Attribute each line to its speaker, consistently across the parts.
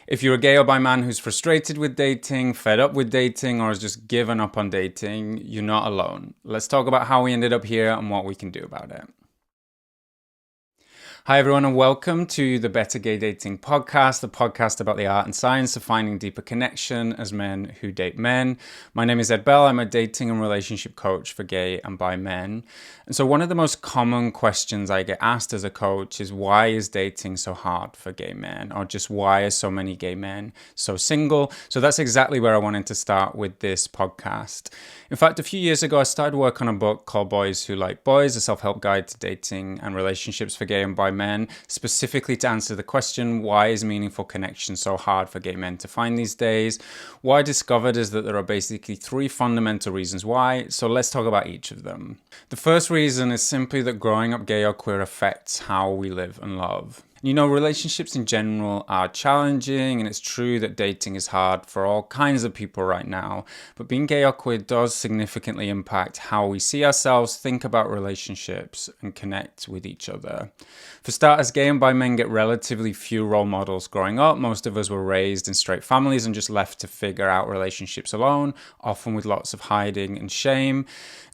Speaker 1: If you're a gay or bi man who's frustrated with dating, fed up with dating, or has just given up on dating, you're not alone. Let's talk about how we ended up here and what we can do about it. Hi, everyone, and welcome to the Better Gay Dating Podcast, the podcast about the art and science of finding deeper connection as men who date men. My name is Ed Bell. I'm a dating and relationship coach for gay and bi men. And so, one of the most common questions I get asked as a coach is why is dating so hard for gay men? Or just why are so many gay men so single? So, that's exactly where I wanted to start with this podcast. In fact, a few years ago, I started work on a book called Boys Who Like Boys, a self-help guide to dating and relationships for gay and bi men, specifically to answer the question, why is meaningful connection so hard for gay men to find these days? What I discovered is that there are basically three fundamental reasons why, so let's talk about each of them. The first reason is simply that growing up gay or queer affects how we live and love. You know, relationships in general are challenging, and it's true that dating is hard for all kinds of people right now. But being gay or queer does significantly impact how we see ourselves, think about relationships, and connect with each other. For starters, gay and bi men get relatively few role models growing up. Most of us were raised in straight families and just left to figure out relationships alone, often with lots of hiding and shame.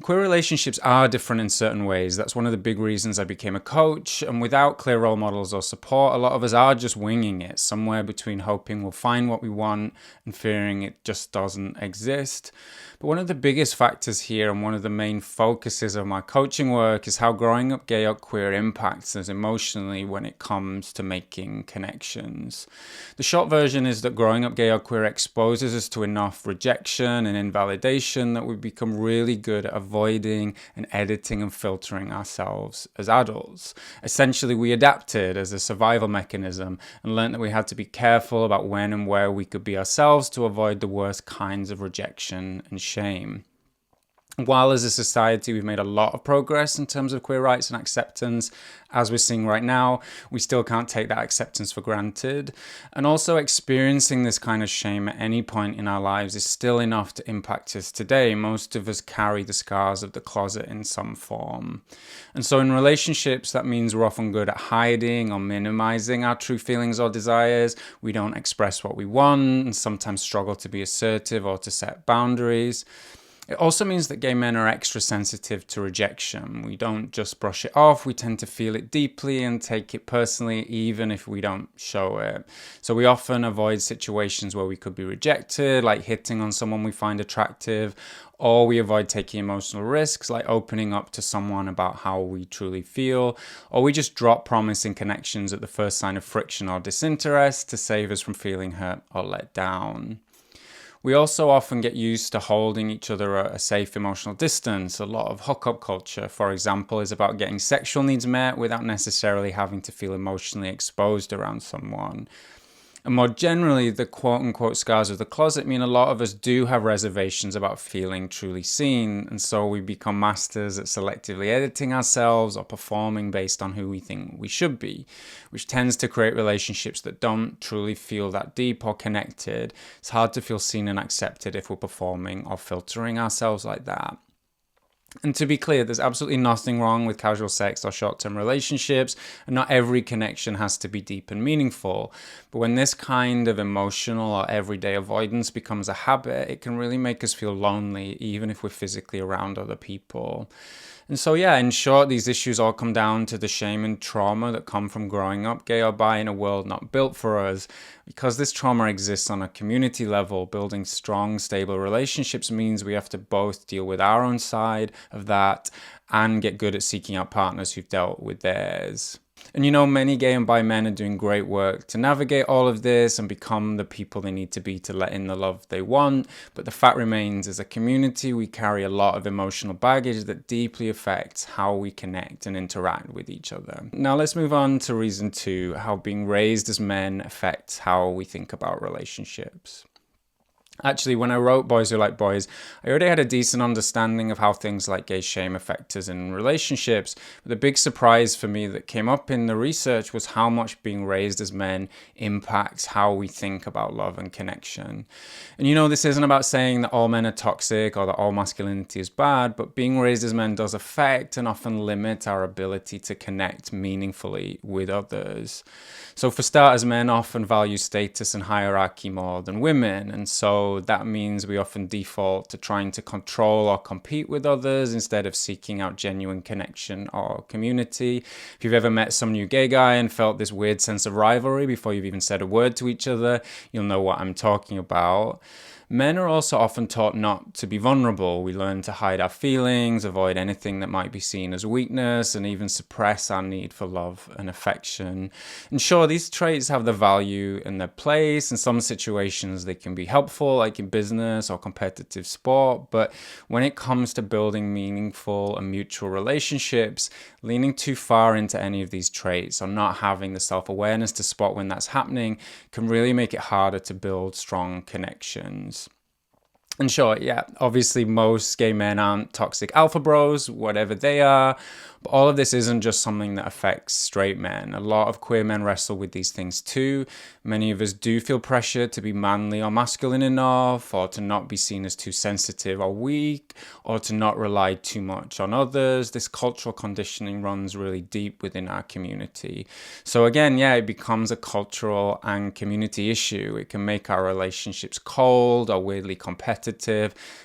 Speaker 1: Queer relationships are different in certain ways. That's one of the big reasons I became a coach. And without clear role models or support, a lot of us are just winging it, somewhere between hoping we'll find what we want and fearing it just doesn't exist. But one of the biggest factors here, and one of the main focuses of my coaching work, is how growing up gay or queer impacts us emotionally when it comes to making connections. The short version is that growing up gay or queer exposes us to enough rejection and invalidation that we become really good at avoiding and editing and filtering ourselves as adults. Essentially, we adapted as a survival mechanism and learned that we had to be careful about when and where we could be ourselves to avoid the worst kinds of rejection and shame. While as a society we've made a lot of progress in terms of queer rights and acceptance, as we're seeing right now, we still can't take that acceptance for granted. And also experiencing this kind of shame at any point in our lives is still enough to impact us today. Most of us carry the scars of the closet in some form. And so in relationships, that means we're often good at hiding or minimizing our true feelings or desires. We don't express what we want and sometimes struggle to be assertive or to set boundaries. It also means that gay men are extra sensitive to rejection. We don't just brush it off, we tend to feel it deeply and take it personally, even if we don't show it. So we often avoid situations where we could be rejected, like hitting on someone we find attractive, or we avoid taking emotional risks, like opening up to someone about how we truly feel, or we just drop promising connections at the first sign of friction or disinterest to save us from feeling hurt or let down. We also often get used to holding each other at a safe emotional distance. A lot of hookup culture, for example, is about getting sexual needs met without necessarily having to feel emotionally exposed around someone. And more generally, the quote-unquote scars of the closet mean a lot of us do have reservations about feeling truly seen, and so we become masters at selectively editing ourselves or performing based on who we think we should be, which tends to create relationships that don't truly feel that deep or connected. It's hard to feel seen and accepted if we're performing or filtering ourselves like that. And to be clear, there's absolutely nothing wrong with casual sex or short-term relationships, and not every connection has to be deep and meaningful. But when this kind of emotional or everyday avoidance becomes a habit, it can really make us feel lonely, even if we're physically around other people. And so, yeah, in short, these issues all come down to the shame and trauma that come from growing up gay or bi in a world not built for us. Because this trauma exists on a community level, building strong, stable relationships means we have to both deal with our own side of that and get good at seeking out partners who've dealt with theirs. And you know, many gay and bi men are doing great work to navigate all of this and become the people they need to be to let in the love they want. But the fact remains, as a community, we carry a lot of emotional baggage that deeply affects how we connect and interact with each other. Now let's move on to reason 2, how being raised as men affects how we think about relationships. Actually, when I wrote Boys Who Like Boys, I already had a decent understanding of how things like gay shame affect us in relationships. But the big surprise for me that came up in the research was how much being raised as men impacts how we think about love and connection. And this isn't about saying that all men are toxic or that all masculinity is bad, but being raised as men does affect and often limit our ability to connect meaningfully with others. So for starters, men often value status and hierarchy more than women, and so that means we often default to trying to control or compete with others instead of seeking out genuine connection or community. If you've ever met some new gay guy and felt this weird sense of rivalry before you've even said a word to each other, you'll know what I'm talking about. Men are also often taught not to be vulnerable. We learn to hide our feelings, avoid anything that might be seen as weakness, and even suppress our need for love and affection. And sure, these traits have their value and their place. In some situations, they can be helpful, like in business or competitive sport. But when it comes to building meaningful and mutual relationships, leaning too far into any of these traits or not having the self-awareness to spot when that's happening can really make it harder to build strong connections. And sure, yeah, obviously most gay men aren't toxic alpha bros, whatever they are, but all of this isn't just something that affects straight men. A lot of queer men wrestle with these things too. Many of us do feel pressure to be manly or masculine enough, or to not be seen as too sensitive or weak, or to not rely too much on others. This cultural conditioning runs really deep within our community. So again, yeah, it becomes a cultural and community issue. It can make our relationships cold or weirdly competitive,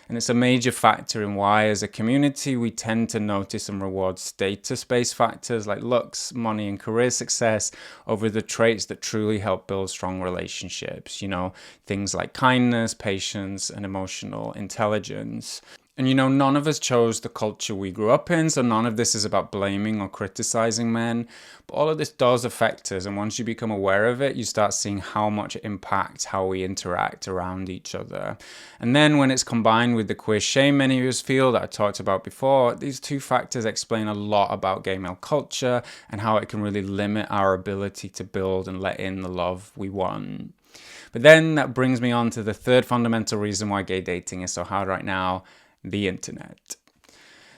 Speaker 1: and it's a major factor in why, as a community, we tend to notice and reward status-based factors like looks, money, and career success over the traits that truly help build strong relationships. Things like kindness, patience, and emotional intelligence. And none of us chose the culture we grew up in, so none of this is about blaming or criticizing men. But all of this does affect us, and once you become aware of it, you start seeing how much it impacts how we interact around each other. And then when it's combined with the queer shame many of us feel that I talked about before, these two factors explain a lot about gay male culture and how it can really limit our ability to build and let in the love we want. But then that brings me on to the third fundamental reason why gay dating is so hard right now: the internet.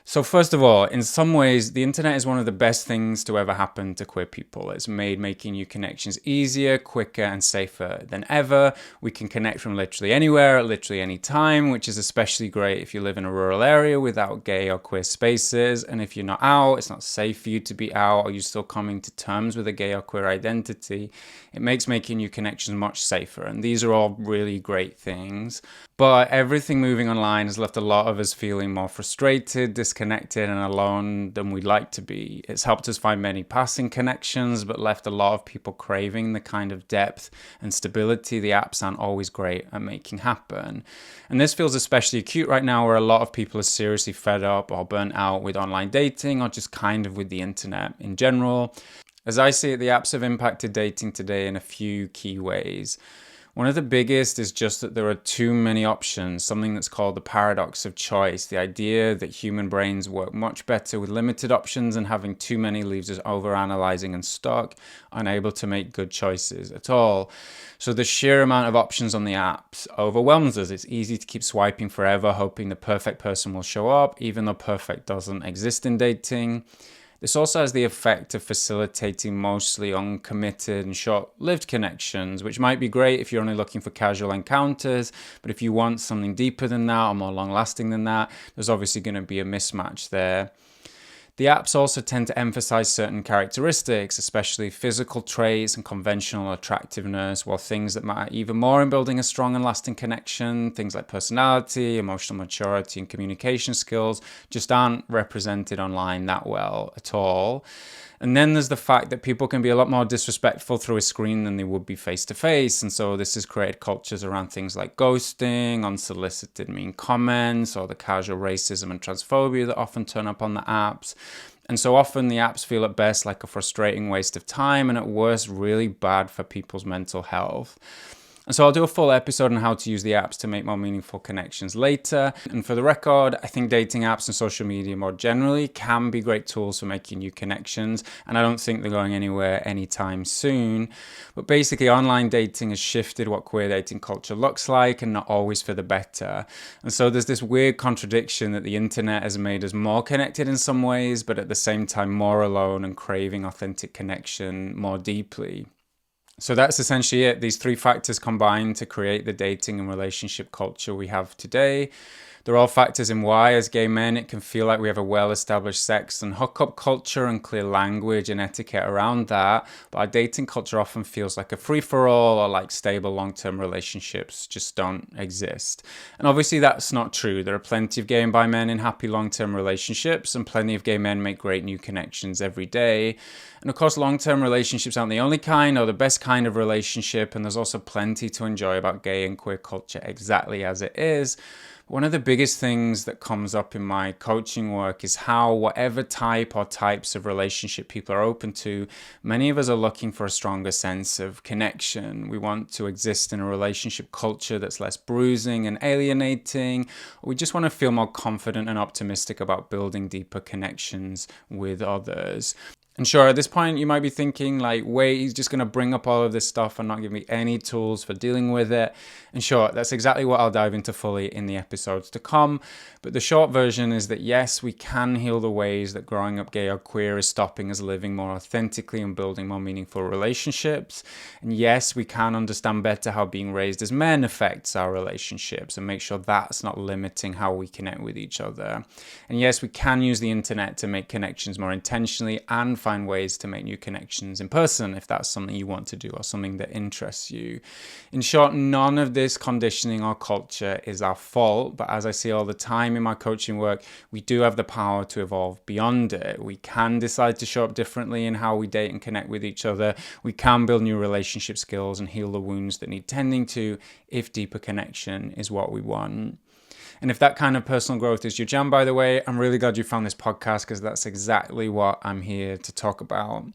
Speaker 1: So first of all, in some ways, the internet is one of the best things to ever happen to queer people. It's made making new connections easier, quicker, and safer than ever. We can connect from literally anywhere, at literally any time, which is especially great if you live in a rural area without gay or queer spaces. And if you're not out, it's not safe for you to be out, or you're still coming to terms with a gay or queer identity, it makes making new connections much safer. And these are all really great things. But everything moving online has left a lot of us feeling more frustrated, disconnected, and alone than we'd like to be. It's helped us find many passing connections, but left a lot of people craving the kind of depth and stability the apps aren't always great at making happen. And this feels especially acute right now, where a lot of people are seriously fed up or burnt out with online dating, or just kind of with the internet in general. As I see it, the apps have impacted dating today in a few key ways. One of the biggest is just that there are too many options, something that's called the paradox of choice, the idea that human brains work much better with limited options, and having too many leaves us overanalyzing and stuck, unable to make good choices at all. So the sheer amount of options on the apps overwhelms us. It's easy to keep swiping forever, hoping the perfect person will show up, even though perfect doesn't exist in dating. This also has the effect of facilitating mostly uncommitted and short-lived connections, which might be great if you're only looking for casual encounters, but if you want something deeper than that or more long-lasting than that, there's obviously going to be a mismatch there. The apps also tend to emphasize certain characteristics, especially physical traits and conventional attractiveness, while things that matter even more in building a strong and lasting connection, things like personality, emotional maturity, and communication skills, just aren't represented online that well at all. And then there's the fact that people can be a lot more disrespectful through a screen than they would be face-to-face. And so this has created cultures around things like ghosting, unsolicited mean comments, or the casual racism and transphobia that often turn up on the apps. And so often the apps feel at best like a frustrating waste of time, and at worst really bad for people's mental health. And so I'll do a full episode on how to use the apps to make more meaningful connections later. And for the record, I think dating apps and social media more generally can be great tools for making new connections, and I don't think they're going anywhere anytime soon. But basically, online dating has shifted what queer dating culture looks like, and not always for the better. And so there's this weird contradiction that the internet has made us more connected in some ways, but at the same time more alone and craving authentic connection more deeply. So that's essentially it. These three factors combine to create the dating and relationship culture we have today. They're all factors in why, as gay men, it can feel like we have a well-established sex and hookup culture and clear language and etiquette around that. But our dating culture often feels like a free-for-all, or like stable long-term relationships just don't exist. And obviously that's not true. There are plenty of gay and bi men in happy long-term relationships, and plenty of gay men make great new connections every day. And of course, long-term relationships aren't the only kind or the best kind of relationship, and there's also plenty to enjoy about gay and queer culture exactly as it is. One of the biggest things that comes up in my coaching work is how whatever type or types of relationship people are open to, many of us are looking for a stronger sense of connection. We want to exist in a relationship culture that's less bruising and alienating. We just want to feel more confident and optimistic about building deeper connections with others. And sure, at this point, you might be thinking like, wait, he's just going to bring up all of this stuff and not give me any tools for dealing with it. And sure, that's exactly what I'll dive into fully in the episodes to come. But the short version is that yes, we can heal the ways that growing up gay or queer is stopping us living more authentically and building more meaningful relationships. And yes, we can understand better how being raised as men affects our relationships and make sure that's not limiting how we connect with each other. And yes, we can use the internet to make connections more intentionally and find ways to make new connections in person if that's something you want to do or something that interests you. In short, none of this conditioning or culture is our fault, but as I see all the time in my coaching work, we do have the power to evolve beyond it. We can decide to show up differently in how we date and connect with each other. We can build new relationship skills and heal the wounds that need tending to if deeper connection is what we want. And if that kind of personal growth is your jam, by the way, I'm really glad you found this podcast because that's exactly what I'm here to talk about.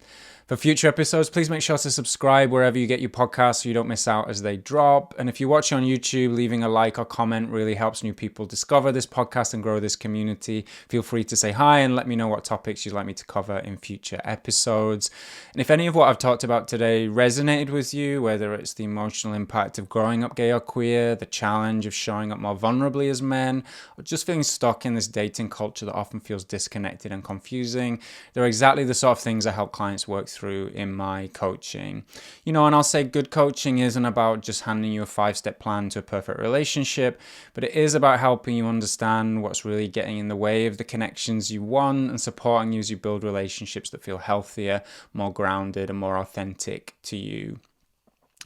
Speaker 1: For future episodes, please make sure to subscribe wherever you get your podcasts so you don't miss out as they drop. And if you watch on YouTube, leaving a like or comment really helps new people discover this podcast and grow this community. Feel free to say hi and let me know what topics you'd like me to cover in future episodes. And if any of what I've talked about today resonated with you, whether it's the emotional impact of growing up gay or queer, the challenge of showing up more vulnerably as men, or just feeling stuck in this dating culture that often feels disconnected and confusing, they're exactly the sort of things I help clients work through in my coaching. And I'll say good coaching isn't about just handing you a 5-step plan to a perfect relationship, but it is about helping you understand what's really getting in the way of the connections you want and supporting you as you build relationships that feel healthier, more grounded, and more authentic to you.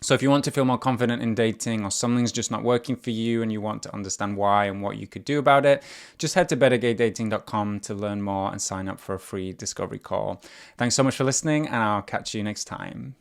Speaker 1: So if you want to feel more confident in dating or something's just not working for you and you want to understand why and what you could do about it, just head to bettergaydating.com to learn more and sign up for a free discovery call. Thanks so much for listening, and I'll catch you next time.